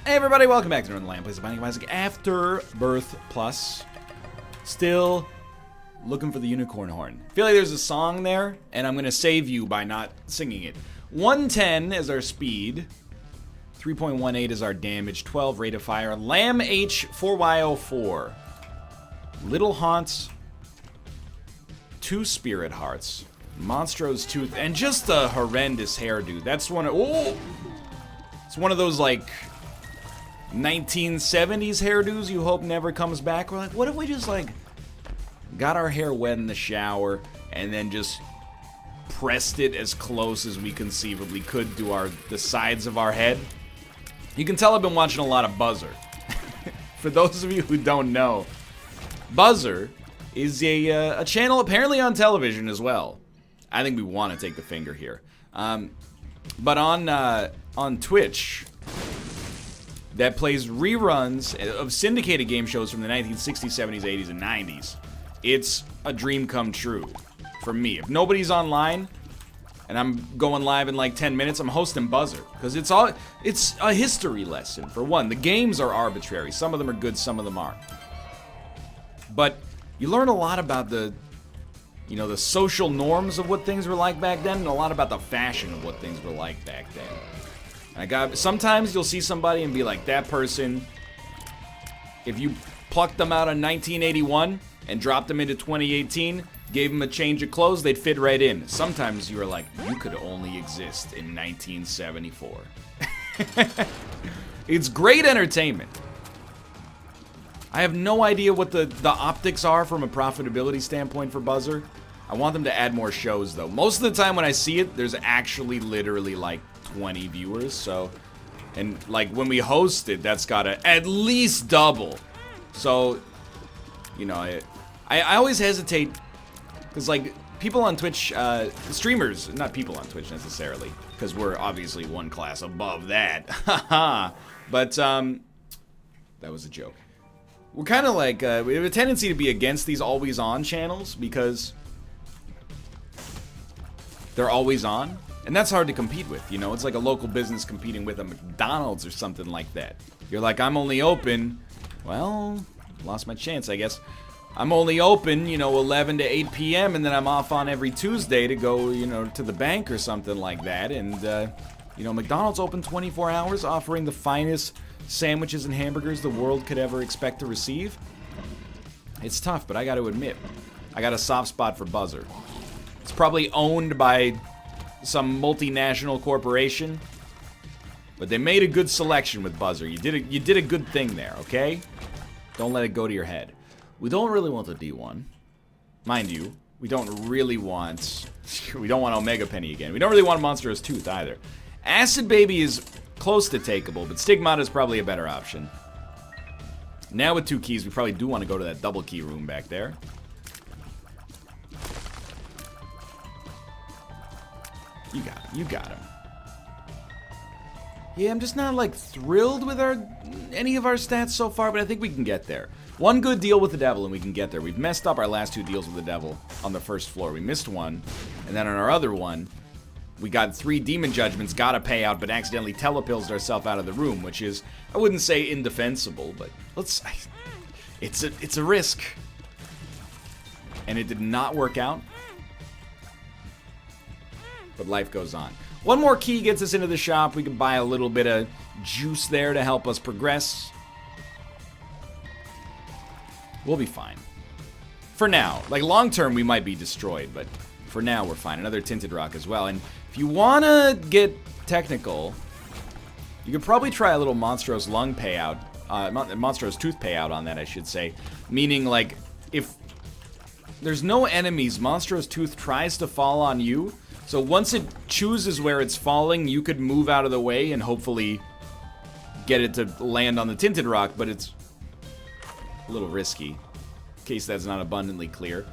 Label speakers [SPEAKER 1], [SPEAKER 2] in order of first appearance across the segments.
[SPEAKER 1] Hey everybody, welcome back to Northernlion. Plays the Binding of Isaac Afterbirth Plus. Still looking for the unicorn horn. I feel like there's a song there, and I'm going to save you by not singing it. 110 is our speed. 3.18 is our damage. 12 rate of fire. Lamb H 4Y04. Little Haunts. 2 Spirit Hearts. Monstro's Tooth. And just a horrendous hairdo. That's one of... Oh! It's one of those, like... 1970s hairdos you hope never comes back. We're like, what if we just like got our hair wet in the shower and then just pressed it as close as we conceivably could to the sides of our head? You can tell I've been watching a lot of Buzzer. For those of you who don't know, Buzzer is a channel apparently on television as well. I think we want to take the finger here. But on Twitch, that plays reruns of syndicated game shows from the 1960s, 70s, 80s, and 90s. It's a dream come true for me. If nobody's online and I'm going live in like 10 minutes, I'm hosting Buzzer. Because it's a history lesson, for one. The games are arbitrary. Some of them are good, some of them aren't. But you learn a lot about the social norms of what things were like back then, and a lot about the fashion of what things were like back then. Sometimes you'll see somebody and be like, that person, if you plucked them out in 1981 and dropped them into 2018, gave them a change of clothes, they'd fit right in. Sometimes you are like, you could only exist in 1974. It's great entertainment. I have no idea what the optics are from a profitability standpoint for Buzzer. I want them to add more shows, though. Most of the time when I see it, there's actually literally like 20 viewers, so, and like when we host it, that's gotta at least double. So, I always hesitate because like people on Twitch, streamers, not people on Twitch necessarily, because we're obviously one class above that. Haha. But that was a joke. We're kind of like we have a tendency to be against these always on channels because they're always on. And that's hard to compete with, It's like a local business competing with a McDonald's or something like that. You're like, I'm only open. Well, lost my chance, I guess. I'm only open, 11 to 8 p.m. and then I'm off on every Tuesday to go, to the bank or something like that. And, McDonald's open 24 hours, offering the finest sandwiches and hamburgers the world could ever expect to receive. It's tough, but I got to admit, I got a soft spot for Buzzer. It's probably owned by some multinational corporation, but they made a good selection with Buzzer. You did a good thing there, okay? Don't let it go to your head. We don't really want the D1, mind you. We don't want Omega Penny again. We don't really want Monstro's Tooth either. Acid Baby is close to takeable, but Stigmata is probably a better option. Now with 2 keys, we probably do want to go to that double key room back there. You got him. Yeah, I'm just not, like, thrilled with any of our stats so far, but I think we can get there. One good deal with the devil, and we can get there. We've messed up our last 2 deals with the devil on the first floor. We missed one, and then on our other one, we got 3 demon judgments, got a payout, but accidentally telepilled ourselves out of the room, which is, I wouldn't say indefensible, but it's a risk. And it did not work out. But life goes on. One more key gets us into the shop. We can buy a little bit of juice there to help us progress. We'll be fine. For now. Like, long term, we might be destroyed, but for now, we're fine. Another Tinted Rock as well. And if you want to get technical, you could probably try a little Monstro's Lung payout. Monstro's Tooth payout on that, I should say. Meaning, like, if there's no enemies, Monstro's Tooth tries to fall on you. So once it chooses where it's falling, you could move out of the way and hopefully get it to land on the Tinted Rock, but it's a little risky, in case that's not abundantly clear.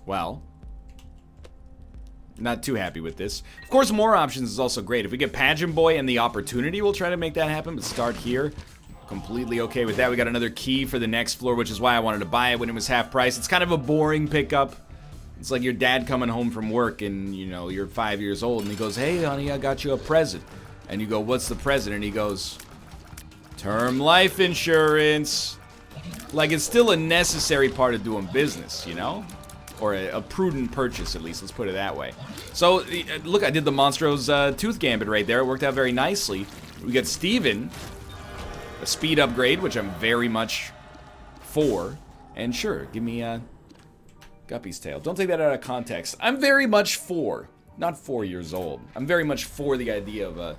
[SPEAKER 1] Well, not too happy with this. Of course, more options is also great. If we get Pageant Boy and the opportunity, we'll try to make that happen, but start here. Completely okay with that. We got another key for the next floor, which is why I wanted to buy it when it was half price. It's kind of a boring pickup. It's like your dad coming home from work and, you know, you're 5 years old and he goes, hey, honey, I got you a present. And you go, what's the present? And he goes, term life insurance. Like, it's still a necessary part of doing business, you know? Or a prudent purchase, at least. Let's put it that way. So, look, I did the Monstro's Tooth Gambit right there. It worked out very nicely. We got Steven, a speed upgrade, which I'm very much for. And sure, give me Guppy's tail. Don't take that out of context. I'm very much for, not 4 years old. I'm very much for the idea of a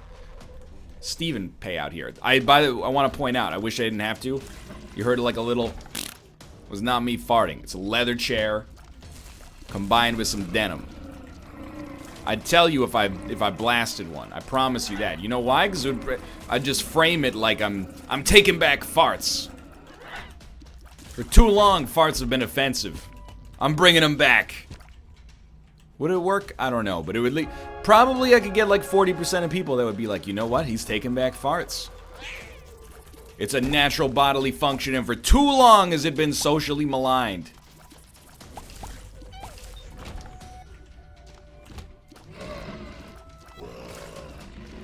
[SPEAKER 1] Steven payout here. I want to point out, I wish I didn't have to. You heard like a little, it was not me farting. It's a leather chair combined with some denim. I'd tell you if I blasted one. I promise you that. You know why? Because I'd just frame it like I'm taking back farts. For too long, farts have been offensive. I'm bringing them back. Would it work? I don't know, but it would probably I could get like 40% of people that would be like, you know what? He's taking back farts. It's a natural bodily function, and for too long has it been socially maligned.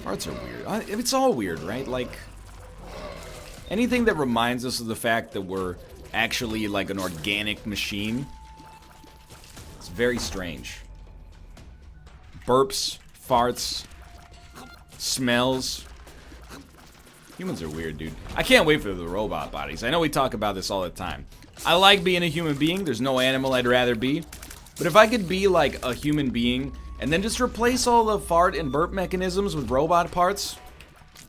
[SPEAKER 1] Farts are weird. It's all weird, right? Like, anything that reminds us of the fact that we're actually like an organic machine. It's very strange. Burps, farts, smells. Humans are weird, dude. I can't wait for the robot bodies. I know we talk about this all the time. I like being a human being. There's no animal I'd rather be. But if I could be like a human being and then just replace all the fart and burp mechanisms with robot parts,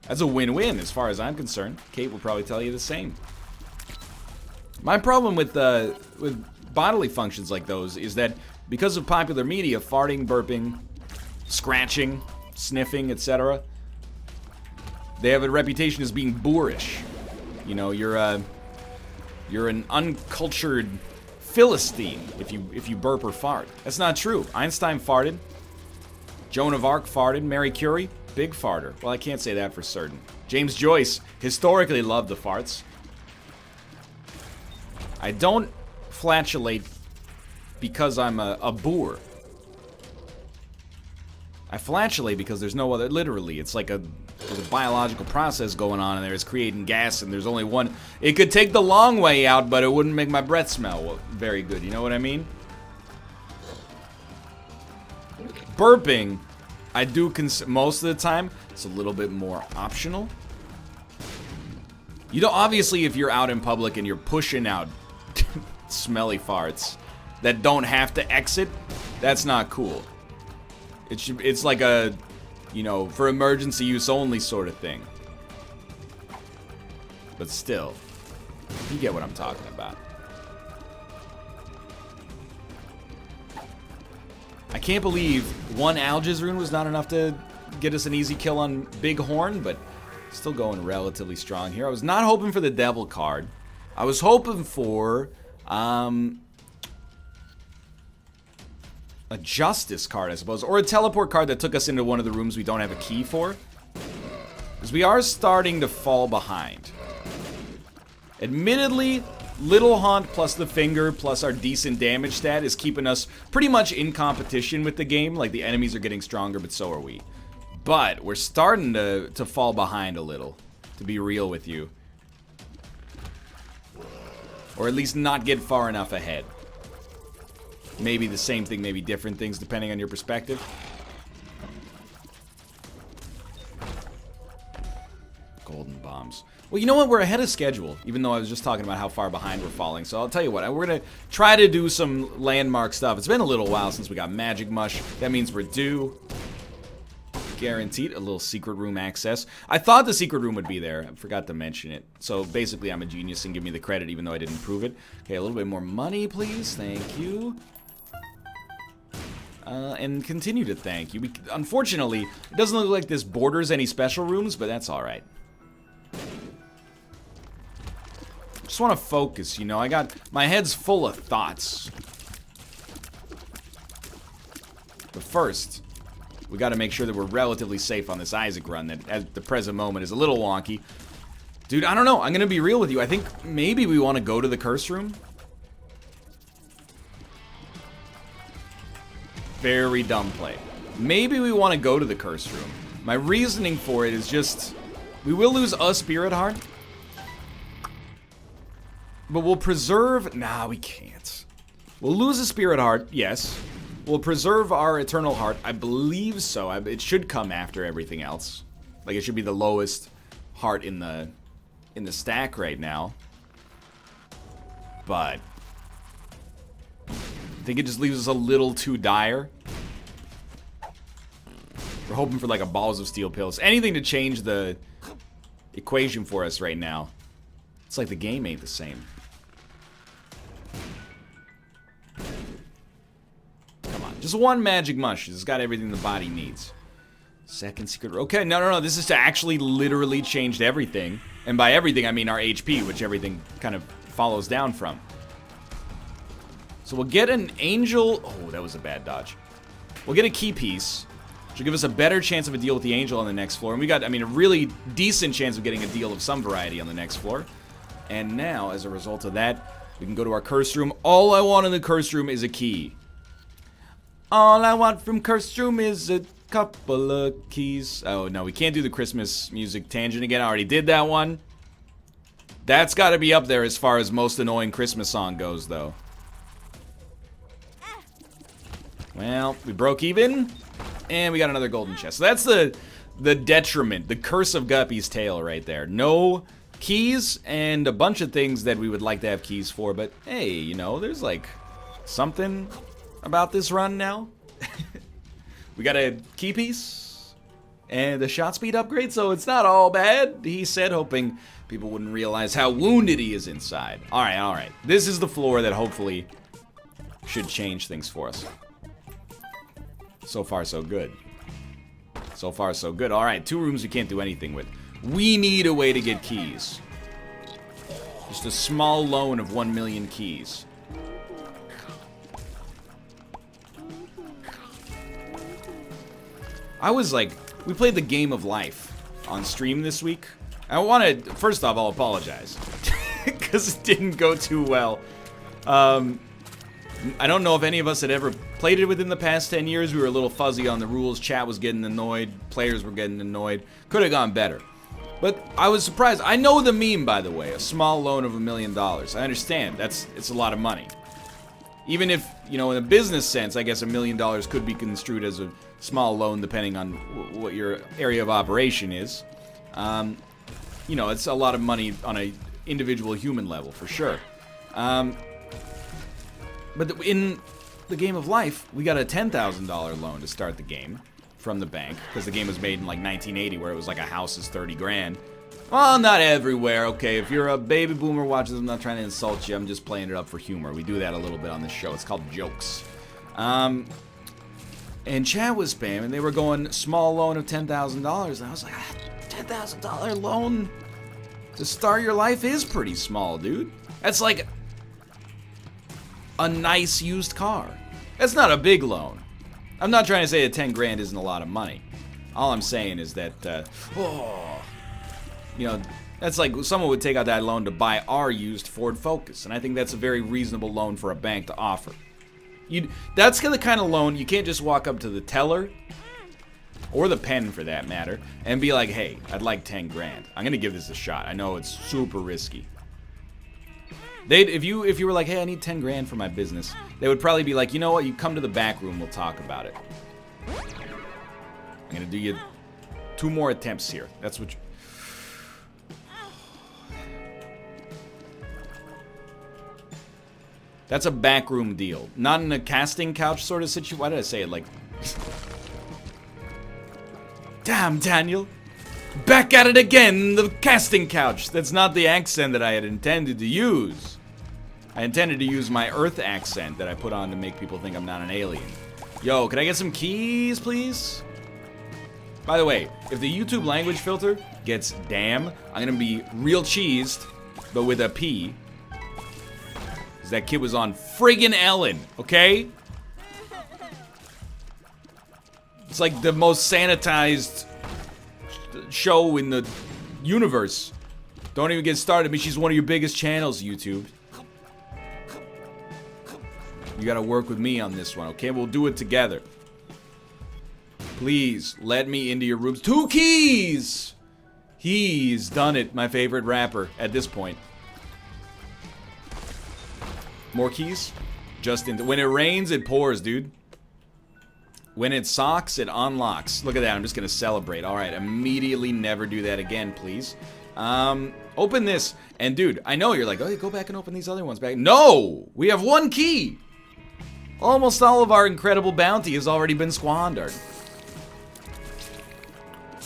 [SPEAKER 1] that's a win-win as far as I'm concerned. Kate will probably tell you the same. My problem with bodily functions like those is that because of popular media, farting, burping, scratching, sniffing, etc., they have a reputation as being boorish. You know, you're an uncultured Philistine if you burp or fart. That's not true. Einstein farted. Joan of Arc farted. Mary Curie, big farter. Well, I can't say that for certain. James Joyce historically loved the farts. I don't flatulate because I'm a boor. I flatulate because there's no other, literally, it's like there's a biological process going on in there. It's creating gas and there's only one. It could take the long way out, but it wouldn't make my breath smell very good. You know what I mean? Burping, I do most of the time, it's a little bit more optional. You know, obviously if you're out in public and you're pushing out smelly farts that don't have to exit, that's not cool. It's like a, you know, for emergency use only sort of thing. But still, you get what I'm talking about. I can't believe one Algiz rune was not enough to get us an easy kill on Big Horn, but still going relatively strong here. I was not hoping for the Devil card. I was hoping for a Justice card, I suppose, or a Teleport card that took us into one of the rooms we don't have a key for. Because we are starting to fall behind. Admittedly, Little Haunt plus the Finger plus our decent damage stat is keeping us pretty much in competition with the game. Like, the enemies are getting stronger, but so are we. But we're starting to fall behind a little, to be real with you. Or at least not get far enough ahead. Maybe the same thing, maybe different things, depending on your perspective. Golden bombs. Well, you know what? We're ahead of schedule, even though I was just talking about how far behind we're falling. So I'll tell you what, we're going to try to do some landmark stuff. It's been a little while since we got Magic Mush. That means we're due. Guaranteed a little secret room access. I thought the secret room would be there. I forgot to mention it. So basically, I'm a genius and give me the credit even though I didn't prove it. Okay, a little bit more money, please. Thank you. And continue to thank you. Unfortunately, it doesn't look like this borders any special rooms, but that's all right. Just want to focus, you know. My head's full of thoughts. But first, we got to make sure that we're relatively safe on this Isaac run that at the present moment is a little wonky. Dude, I don't know. I'm going to be real with you. I think maybe we want to go to the curse room. Very dumb play. Maybe we want to go to the curse room. My reasoning for it is just... We will lose a spirit heart. But we'll preserve... Nah, we can't. We'll lose a spirit heart, yes. We'll preserve our eternal heart. I believe so. It should come after everything else. Like, it should be the lowest heart in the stack right now. But... I think it just leaves us a little too dire. We're hoping for like a balls of steel pills. Anything to change the equation for us right now. It's like the game ain't the same. Come on. Just one magic mush. It's got everything the body needs. Second secret. Okay, no. This is to actually literally change everything. And by everything, I mean our HP, which everything kind of follows down from. So we'll get an angel. Oh, that was a bad dodge. We'll get a key piece. Which will give us a better chance of a deal with the angel on the next floor. And we got, I mean, a really decent chance of getting a deal of some variety on the next floor. And now, as a result of that, we can go to our curse room. All I want in the curse room is a key. All I want from curse room is a couple of keys. Oh, no, we can't do the Christmas music tangent again. I already did that one. That's got to be up there as far as most annoying Christmas song goes, though. Well, we broke even. And we got another golden chest. So that's the detriment, the curse of Guppy's tail right there. No keys and a bunch of things that we would like to have keys for. But hey, you know, there's like something about this run now. We got a key piece and a shot speed upgrade, so it's not all bad, he said, hoping people wouldn't realize how wounded he is inside. All right. This is the floor that hopefully should change things for us. So far, so good. So far, so good. All right, 2 rooms we can't do anything with. We need a way to get keys. Just a small loan of 1 million keys. I was like, we played the game of life on stream this week. I wanted, first off, I'll apologize. Because it didn't go too well. I don't know if any of us had ever played it within the past 10 years. We were a little fuzzy on the rules. Chat was getting annoyed. Players were getting annoyed. Could have gone better. But I was surprised. I know the meme, by the way. A small loan of $1 million. I understand. It's a lot of money. Even if, you know, in a business sense, I guess $1 million could be construed as a small loan depending on what your area of operation is. You know, it's a lot of money on a individual human level, for sure. But in the game of life, we got a $10,000 loan to start the game from the bank, because the game was made in like 1980, where it was like a house is 30 grand. Well, not everywhere, okay? If you're a baby boomer watching this, I'm not trying to insult you. I'm just playing it up for humor. We do that a little bit on this show. It's called jokes. And chat was spamming. They were going small loan of $10,000. And I was like, $10,000 loan to start your life is pretty small, dude. That's like a nice used car. That's not a big loan. I'm not trying to say that 10 grand isn't a lot of money. All I'm saying is that, you know, that's like someone would take out that loan to buy our used Ford Focus, and I think that's a very reasonable loan for a bank to offer. That's the kind of loan you can't just walk up to the teller, or the pen for that matter, and be like, hey, I'd like 10 grand. I'm gonna give this a shot. I know it's super risky. If you were like, hey, I need 10 grand for my business, they would probably be like, you know what, you come to the back room, we'll talk about it. I'm gonna do you 2 more attempts here. That's what you... That's a backroom deal. Not in a casting couch sort of situation. Why did I say it like... Damn, Daniel. Back at it again, the casting couch. That's not the accent that I had intended to use. I intended to use my Earth accent that I put on to make people think I'm not an alien. Yo, can I get some keys, please? By the way, if the YouTube language filter gets damn, I'm gonna be real cheesed, but with a P. Because that kid was on friggin' Ellen, okay? It's like the most sanitized show in the universe. Don't even get started. I mean, she's one of your biggest channels, YouTube. You gotta work with me on this one, okay? We'll do it together. Please, let me into your rooms. 2 keys! He's done it, my favorite rapper at this point. More keys? Just into... When it rains, it pours, dude. When it socks, it unlocks. Look at that, I'm just gonna celebrate. Alright, immediately never do that again, please. Open this. And dude, I know you're like, oh, go back and open these other ones back. No! We have 1 key! Almost all of our incredible bounty has already been squandered.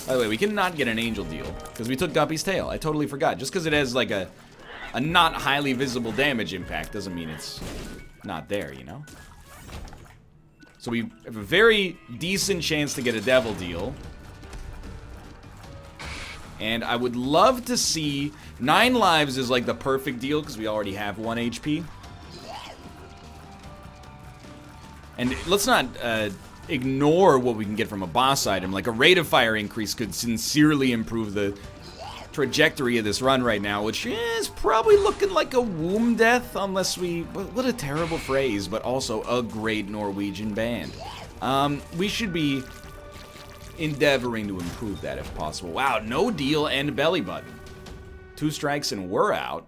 [SPEAKER 1] By the way, we cannot get an angel deal, because we took Guppy's tail. I totally forgot. Just because it has, like, a not highly visible damage impact doesn't mean it's not there, you know? So we have a very decent chance to get a devil deal. And I would love to see... 9 lives is, like, the perfect deal, because we already have 1 HP. And let's not... ignore what we can get from a boss item. Like a rate of fire increase could sincerely improve the trajectory of this run right now, which is probably looking like a womb death unless we... What a terrible phrase, but also a great Norwegian band. We should be endeavoring to improve that if possible. Wow, no deal and belly button. 2 strikes and we're out.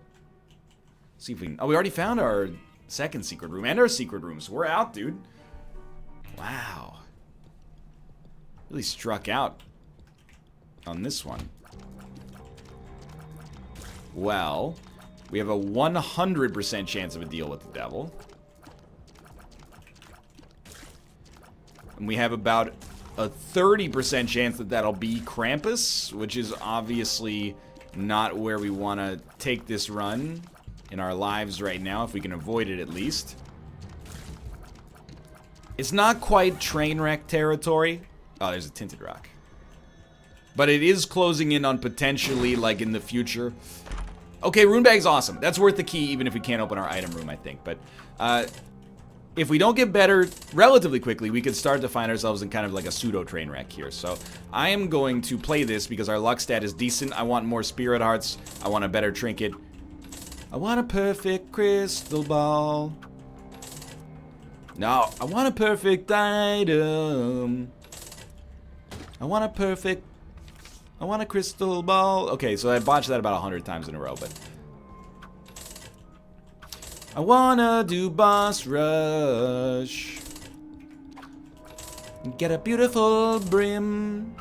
[SPEAKER 1] See if we can... Oh, we already found our second secret room and our secret room, so we're out, dude. Wow. Really struck out on this one. Well, we have a 100% chance of a deal with the devil. And we have about a 30% chance that that'll be Krampus, which is obviously not where we want to take this run in our lives right now, if we can avoid it at least. It's not quite train wreck territory. Oh, there's a tinted rock. But it is closing in on potentially, like, in the future. Okay, rune bag's awesome. That's worth the key, even if we can't open our item room, I think. But, if we don't get better relatively quickly, we could start to find ourselves in kind of like a pseudo train wreck here. So, I am going to play this because our luck stat is decent. I want more spirit hearts. I want a better trinket. I want a perfect crystal ball. No, I want a perfect item. I want a crystal ball. Okay, so I botched that about 100 times in a row, but... I wanna do boss rush. Get a beautiful brim.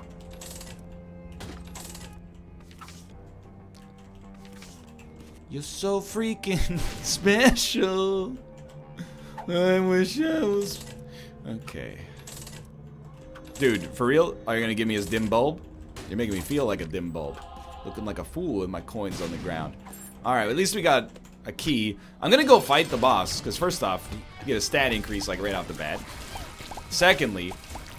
[SPEAKER 1] You're so freaking special. I wish I was... Okay. Dude, for real? Are you gonna give me his dim bulb? You're making me feel like a dim bulb. Looking like a fool with my coins on the ground. Alright, at least we got a key. I'm gonna go fight the boss, because first off, you get a stat increase like right off the bat. Secondly,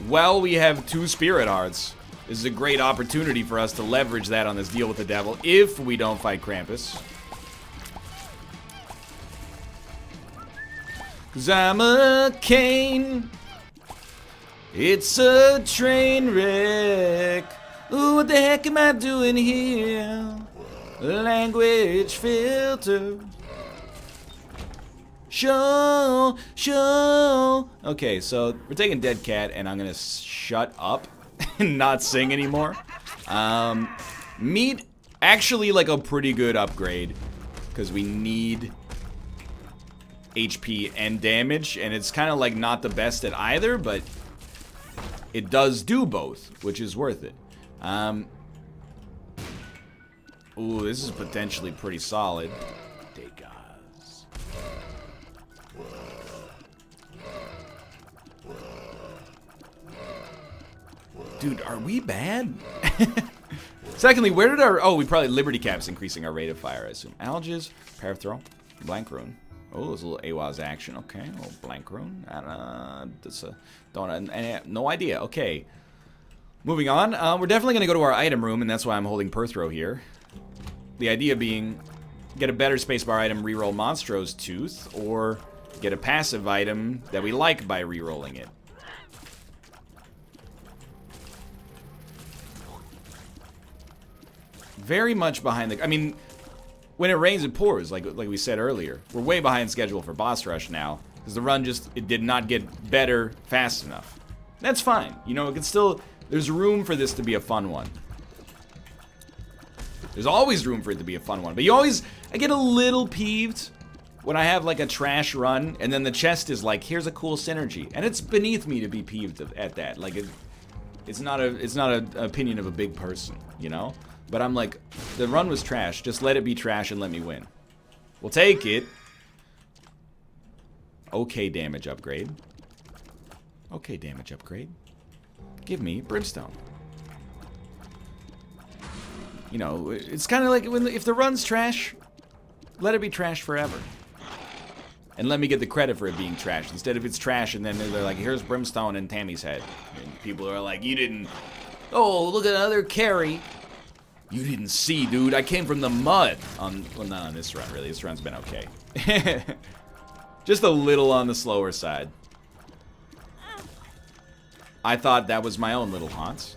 [SPEAKER 1] while we have 2 spirit hearts, this is a great opportunity for us to leverage that on this deal with the devil if we don't fight Krampus. 'Cause I'm a cane. It's a train wreck. Ooh, what the heck am I doing here? Language filter. Show. Okay, so we're taking Dead Cat, and I'm gonna shut up and not sing anymore. Meat, actually like a pretty good upgrade, because we need HP and damage, and it's kind of like not the best at either, but it does do both, which is worth it. Ooh, this is potentially pretty solid. Dude, are we bad? Secondly, where did our... Oh, we probably Liberty Cap's increasing our rate of fire, I assume. Alges, Pair of Throw, Blank Rune. Oh, there's a little AWAS action. Okay, a little Blank Rune. No idea. Okay. Moving on. We're definitely going to go to our item room, and that's why I'm holding Perthrow here. The idea being, get a better spacebar item, reroll Monstro's Tooth, or get a passive item that we like by rerolling it. Very much behind the... I mean, when it rains, it pours, like we said earlier. We're way behind schedule for boss rush now. Because the run just, it did not get better fast enough. That's fine. You know, it can still, there's room for this to be a fun one. There's always room for it to be a fun one. But you always, I get a little peeved when I have like a trash run and then the chest is like, here's a cool synergy. And it's beneath me to be peeved at that. Like, it's not an opinion of a big person, you know? But I'm like, the run was trash. Just let it be trash and let me win. We'll take it. Okay, damage upgrade. Okay, damage upgrade. Give me brimstone. You know, it's kind of like if the run's trash, let it be trash forever. And let me get the credit for it being trash. Instead of it's trash and then they're like, here's brimstone and Tammy's head. And people are like, you didn't... Oh, look at another carry. You didn't see, dude. I came from the mud. Well, not on this run, really. This run's been okay. Just a little on the slower side. I thought that was my own little haunts.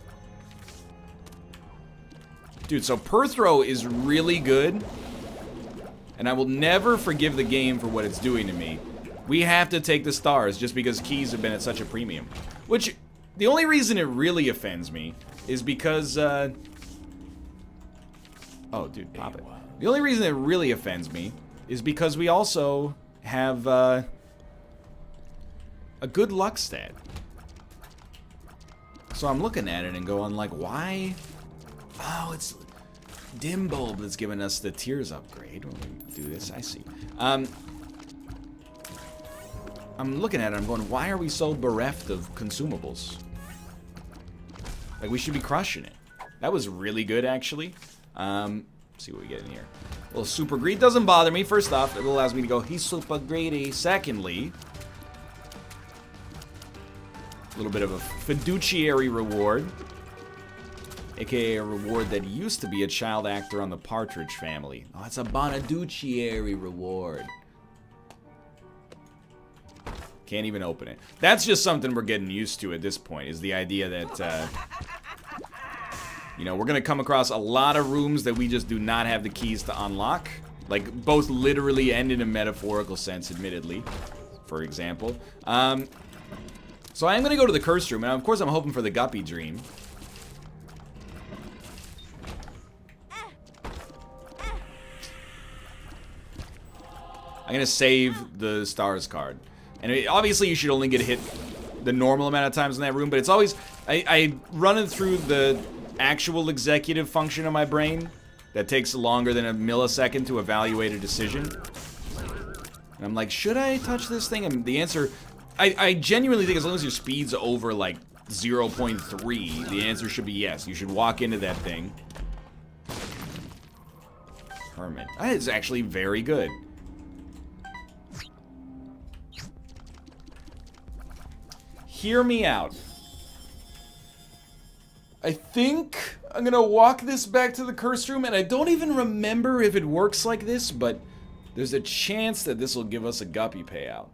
[SPEAKER 1] Dude, so Perthrow is really good. And I will never forgive the game for what it's doing to me. We have to take the stars just because keys have been at such a premium. Which, the only reason it really offends me is because, oh, dude, pop it. The only reason it really offends me is because we also have, a good luck stat. So I'm looking at it and going like, why? Oh, it's Dim Bulb that's giving us the tiers upgrade when we do this. I see. I'm looking at it, I'm going, why are we so bereft of consumables? Like, we should be crushing it. That was really good, actually. Let's see what we get in here. A little super greed doesn't bother me. First off, it allows me to go, he's super greedy. Secondly, a little bit of a fiduciary reward. AKA a reward that used to be a child actor on the Partridge Family. Oh, it's a Bonaduciary reward. Can't even open it. That's just something we're getting used to at this point, is the idea that, you know, we're going to come across a lot of rooms that we just do not have the keys to unlock. Like, both literally and in a metaphorical sense, admittedly, for example. So I am going to go to the Cursed Room, and of course I'm hoping for the Guppy Dream. I'm going to save the stars card. And obviously you should only get hit the normal amount of times in that room, but it's always... I run it through the actual executive function of my brain that takes longer than a millisecond to evaluate a decision. And I'm like, should I touch this thing? And the answer... I genuinely think as long as your speed's over, like, 0.3, the answer should be yes. You should walk into that thing. Hermit. That is actually very good. Hear me out. I think I'm gonna walk this back to the Cursed Room, and I don't even remember if it works like this, but there's a chance that this will give us a guppy payout.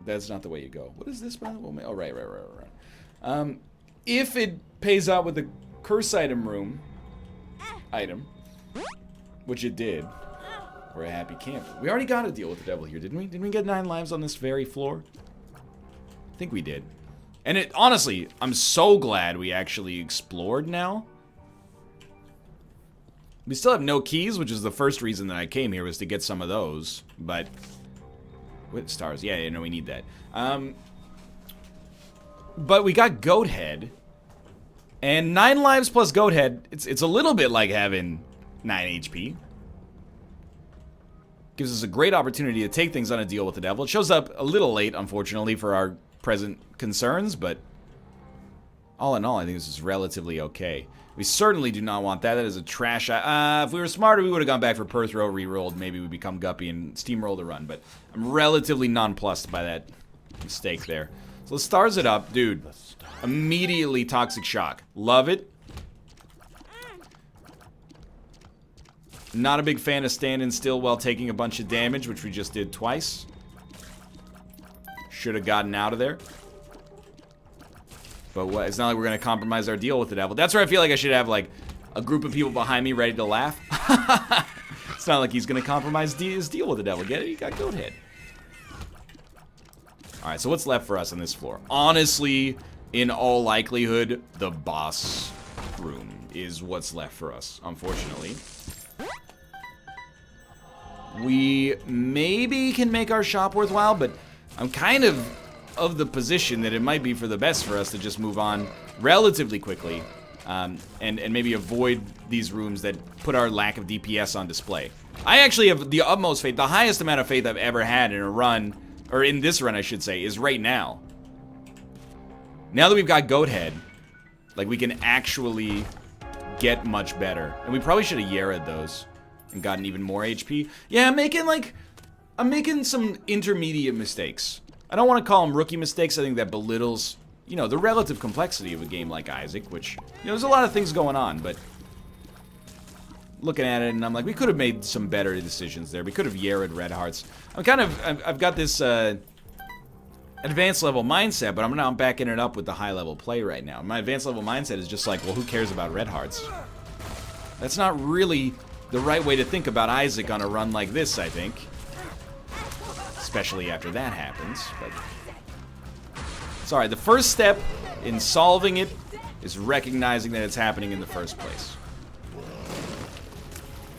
[SPEAKER 1] That's not the way you go. What is this, by the way? Oh, right. If it pays out with the curse item room item, which it did, we're a happy camper. We already got to deal with the devil here, didn't we? Didn't we get 9 lives on this very floor? I think we did. And it, honestly, I'm so glad we actually explored now. We still have no keys, which is the first reason that I came here, was to get some of those. But, with stars, yeah, no, we need that. But we got Goat Head. And 9 lives plus Goat Head, it's a little bit like having 9 HP. Gives us a great opportunity to take things on a deal with the devil. It shows up a little late, unfortunately, for our present concerns, but all in all, I think this is relatively okay. We certainly do not want that. That is a trash... if we were smarter, we would have gone back for Perthrow, re-rolled. Maybe we become Guppy and steamroll the run, but I'm relatively nonplussed by that mistake there. So let's stars it up. Dude, immediately Toxic Shock. Love it. Not a big fan of standing still while taking a bunch of damage, which we just did twice. Should have gotten out of there. But what? It's not like we're going to compromise our deal with the devil. That's where I feel like I should have, like, a group of people behind me ready to laugh. It's not like he's going to compromise his deal with the devil. Get it? He got Goat Head. Alright, so what's left for us on this floor? Honestly, in all likelihood, the boss room is what's left for us, unfortunately. We maybe can make our shop worthwhile, but I'm kind of the position that it might be for the best for us to just move on relatively quickly, and maybe avoid these rooms that put our lack of DPS on display. I actually have the utmost faith, the highest amount of faith I've ever had in a run, or in this run I should say, is right now. Now that we've got Goat Head, like we can actually get much better. And we probably should have Yera'd those and gotten even more HP. Yeah, I'm making some intermediate mistakes. I don't want to call them rookie mistakes. I think that belittles, you know, the relative complexity of a game like Isaac, which, you know, there's a lot of things going on, but looking at it and I'm like, we could have made some better decisions there. We could have Yera'd Red Hearts. I've got this advanced level mindset, but I'm backing it up with the high level play right now. My advanced level mindset is just like, well, who cares about Red Hearts? That's not really the right way to think about Isaac on a run like this, I think. Especially after that happens, but... Sorry, the first step in solving it is recognizing that it's happening in the first place.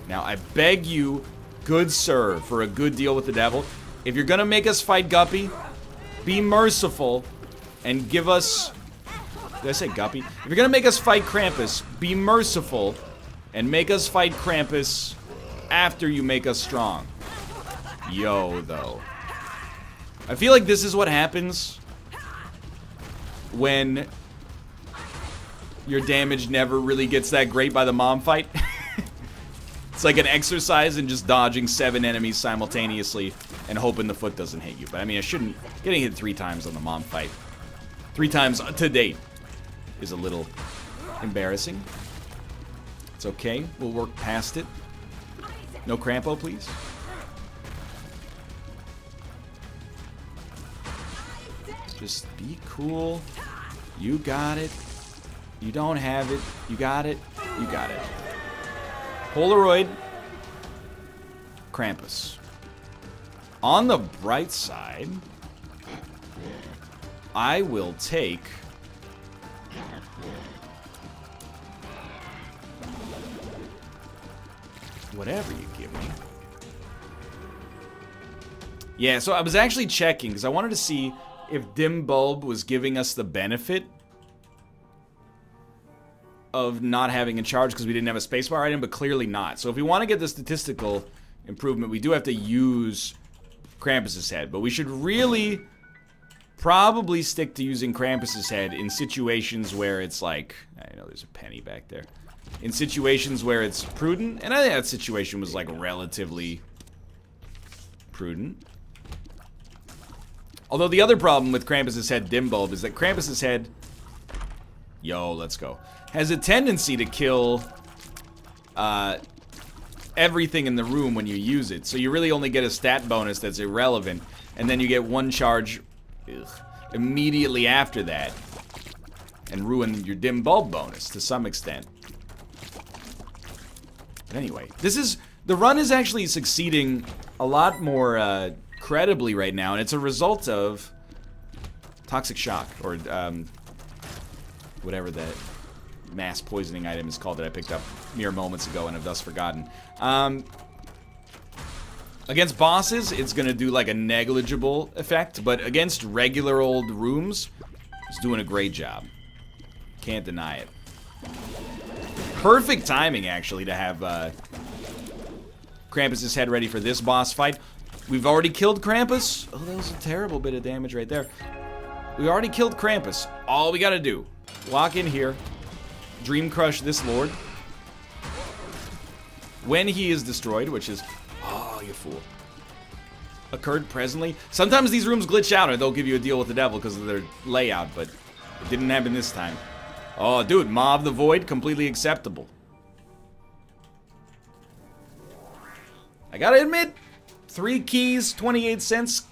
[SPEAKER 1] Now, I beg you, good sir, for a good deal with the devil, if you're gonna make us fight Guppy, be merciful and give us... Did I say Guppy? If you're gonna make us fight Krampus, be merciful and make us fight Krampus after you make us strong. Yo, though. I feel like this is what happens when your damage never really gets that great by the mom fight. It's like an exercise in just dodging 7 enemies simultaneously and hoping the foot doesn't hit you. But I mean, getting hit 3 times on the mom fight, 3 times to date, is a little embarrassing. It's okay, we'll work past it. No Crampo, please. Just be cool. You got it. You don't have it. You got it. You got it. Polaroid. Krampus. On the bright side, I will take... whatever you give me. Yeah, so I was actually checking, because I wanted to see if Dim Bulb was giving us the benefit of not having a charge because we didn't have a spacebar item, but clearly not. So if we want to get the statistical improvement, we do have to use Krampus's head. But we should really probably stick to using Krampus's head in situations where it's like... I know there's a penny back there. In situations where it's prudent, and I think that situation was like relatively prudent. Although the other problem with Krampus's head Dim Bulb is that Krampus's head, yo, let's go, has a tendency to kill everything in the room when you use it. So you really only get a stat bonus that's irrelevant, and then you get one charge immediately after that, and ruin your Dim Bulb bonus to some extent. But anyway, the run is actually succeeding a lot more credibly right now, and it's a result of Toxic Shock, or whatever that mass poisoning item is called that I picked up mere moments ago and have thus forgotten. Against bosses, it's gonna do like a negligible effect, but against regular old rooms, it's doing a great job. Can't deny it. Perfect timing, actually, to have Krampus's head ready for this boss fight. We've already killed Krampus. Oh, that was a terrible bit of damage right there. We already killed Krampus. All we gotta do, walk in here, Dream Crush this lord. When he is destroyed, which is, oh, you fool, occurred presently. Sometimes these rooms glitch out or they'll give you a deal with the devil because of their layout, but it didn't happen this time. Oh, dude, Maw of the Void, completely acceptable. I gotta admit, 3 keys, 28 cents.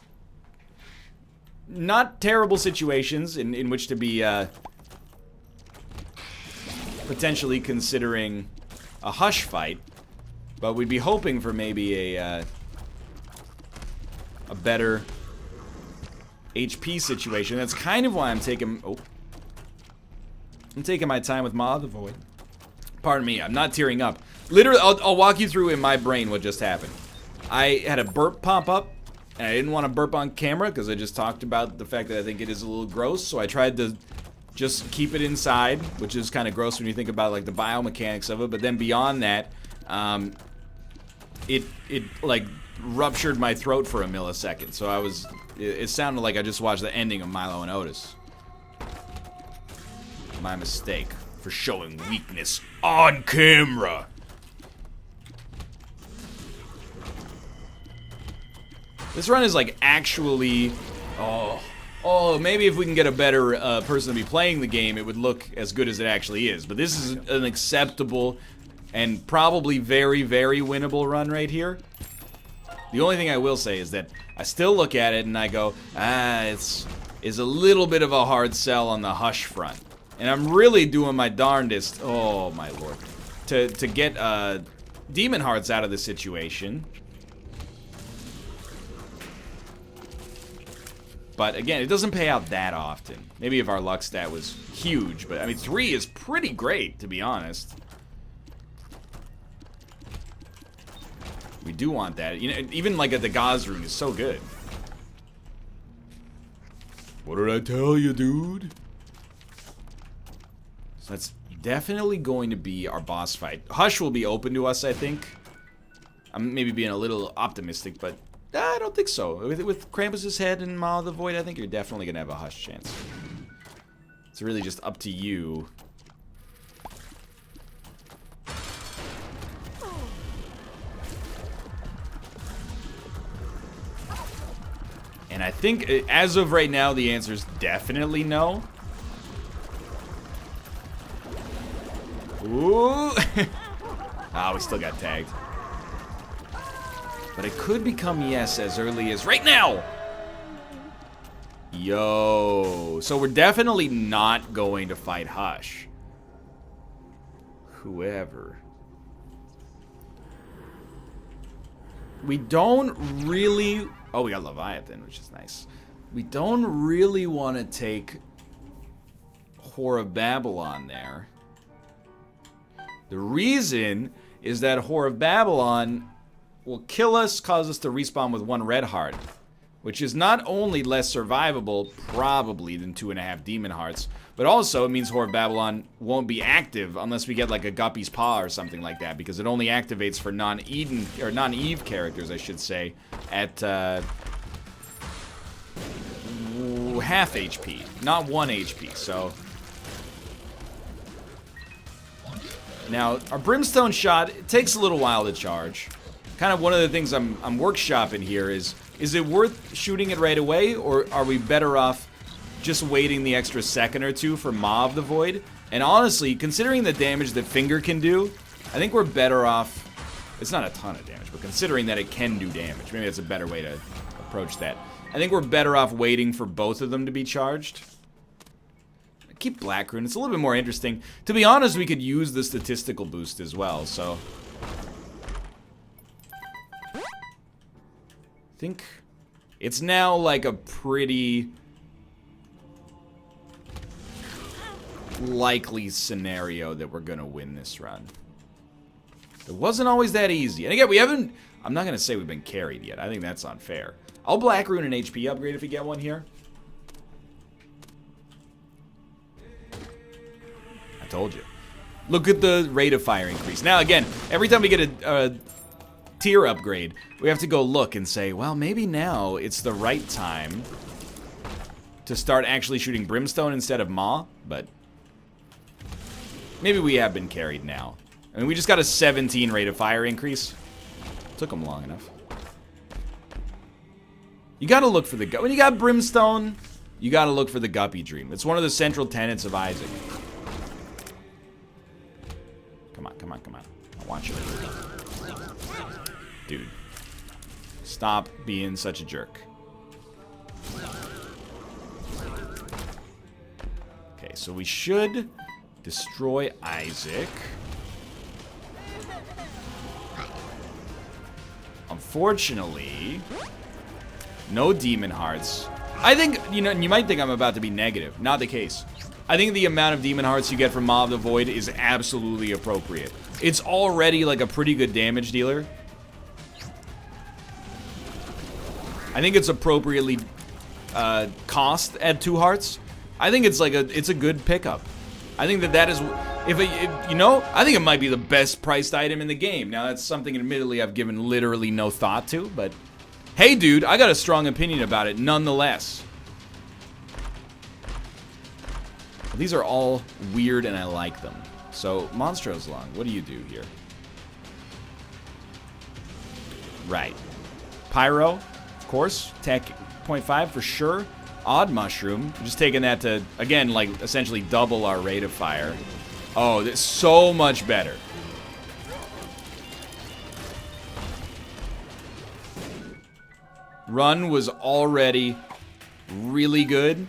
[SPEAKER 1] Not terrible situations in which to be potentially considering a hush fight, but we'd be hoping for maybe a better HP situation. That's kind of why I'm taking... Oh. I'm taking my time with Maw of the Void. Pardon me, I'm not tearing up. Literally, I'll walk you through in my brain what just happened. I had a burp pop up, and I didn't want to burp on camera because I just talked about the fact that I think it is a little gross, so I tried to just keep it inside, which is kind of gross when you think about like the biomechanics of it, but then beyond that, it like ruptured my throat for a millisecond, so I was, it sounded like I just watched the ending of Milo and Otis. My mistake for showing weakness on camera. This run is like actually, oh, maybe if we can get a better person to be playing the game, it would look as good as it actually is. But this is an acceptable and probably very, very winnable run right here. The only thing I will say is that I still look at it and I go, it's a little bit of a hard sell on the Hush front. And I'm really doing my darndest, oh my lord, to get Demon Hearts out of the situation. But again, it doesn't pay out that often. Maybe if our luck stat was huge, but I mean 3 is pretty great, to be honest. We do want that. You know, even like at the Gauze rune is so good. What did I tell you, dude? So that's definitely going to be our boss fight. Hush will be open to us, I think. I'm maybe being a little optimistic, but I don't think so. With Krampus's head and Maw of the Void, I think you're definitely going to have a Hush chance. It's really just up to you. And I think, as of right now, the answer is definitely no. Ooh. We still got tagged. But it could become yes as early as right now. Yo. So we're definitely not going to fight Hush. Whoever. We don't really... Oh, we got Leviathan, which is nice. We don't really want to take Whore of Babylon there. The reason is that Whore of Babylon will kill us, cause us to respawn with 1 red heart, which is not only less survivable, probably, than 2.5 demon hearts, but also it means Whore of Babylon won't be active unless we get like a Guppy's Paw or something like that, because it only activates for non-Eden, or non-Eve characters, I should say, at half HP, not 1 HP, so... Now, our Brimstone shot, it takes a little while to charge. Kind of one of the things I'm workshopping here is it worth shooting it right away, or are we better off just waiting the extra second or two for Maw of the Void? And honestly, considering the damage that Finger can do, I think we're better off... It's not a ton of damage, but considering that it can do damage, maybe that's a better way to approach that. I think we're better off waiting for both of them to be charged. Keep Black Rune, it's a little bit more interesting. To be honest, we could use the statistical boost as well, so... I think it's now like a pretty likely scenario that we're gonna win this run. It wasn't always that easy. And again, we haven't... I'm not gonna say we've been carried yet. I think that's unfair. I'll Black Rune an HP upgrade if we get one here. Told you. Look at the rate of fire increase. Now again, every time we get a tier upgrade, we have to go look and say, well, maybe now it's the right time to start actually shooting Brimstone instead of Maw, but maybe we have been carried now. I mean, we just got a 17 rate of fire increase. Took them long enough. You gotta look for the... When you got Brimstone, you gotta look for the Guppy Dream. It's one of the central tenets of Isaac. Come on, come on, come on. I want you. Dude. Stop being such a jerk. Okay, so we should destroy Isaac. Unfortunately, no Demon Hearts. I think, you know, you might think I'm about to be negative. Not the case. I think the amount of demon hearts you get from Maw of the Void is absolutely appropriate. It's already like a pretty good damage dealer. I think it's appropriately cost at 2 hearts. I think it's like it's a good pickup. I think that is, if you know, I think it might be the best priced item in the game. Now that's something admittedly I've given literally no thought to, but hey dude, I got a strong opinion about it nonetheless. These are all weird and I like them. So, Monstro's Lung, what do you do here? Right. Pyro, of course. Tech 0.5 for sure. Odd Mushroom. Just taking that to, again, like, essentially double our rate of fire. Oh, that's so much better. Run was already really good.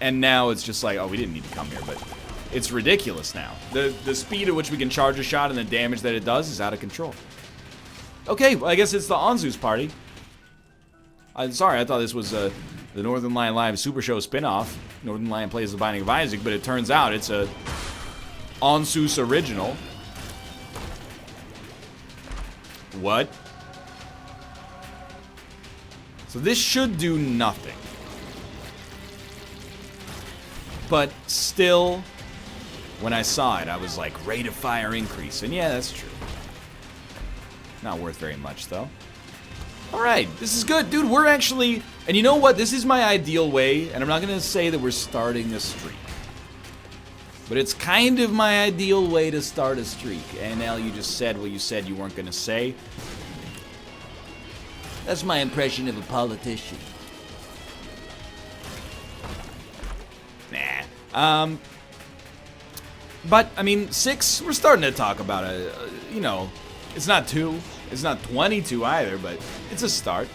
[SPEAKER 1] And now it's just like, oh, we didn't need to come here, but it's ridiculous now. The speed at which we can charge a shot and the damage that it does is out of control. Okay, well, I guess it's the Anzu's party. I'm sorry, I thought this was the Northernlion Live Super Show spinoff. Northernlion plays the Binding of Isaac, but it turns out it's a Anzus original. What? So this should do nothing. But still, when I saw it, I was like, rate of fire increase. And yeah, that's true. Not worth very much, though. Alright, this is good. Dude, we're actually... And you know what? This is my ideal way, and I'm not going to say that we're starting a streak. But it's kind of my ideal way to start a streak. And Al, you just said what you said you weren't going to say. That's my impression of a politician. Nah. But, I mean, 6, we're starting to talk about it. You know, it's not 2. It's not 22 either, but it's a start.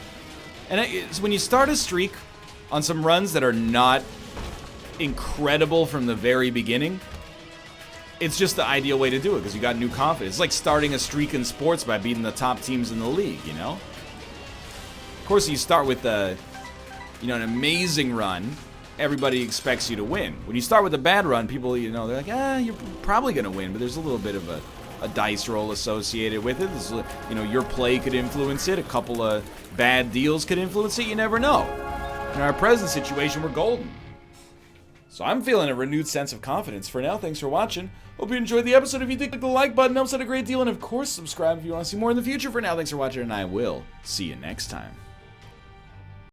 [SPEAKER 1] And it's when you start a streak on some runs that are not incredible from the very beginning, it's just the ideal way to do it because you got new confidence. It's like starting a streak in sports by beating the top teams in the league, you know? Of course, you start with an amazing run. Everybody expects you to win. When you start with a bad run, people, they're like, you're probably going to win, but there's a little bit of a dice roll associated with it. This is, your play could influence it. A couple of bad deals could influence it. You never know. In our present situation, we're golden. So I'm feeling a renewed sense of confidence. For now, thanks for watching. Hope you enjoyed the episode. If you did, click the like button. Helps out a great deal. And of course, subscribe if you want to see more in the future. For now, thanks for watching, and I will see you next time.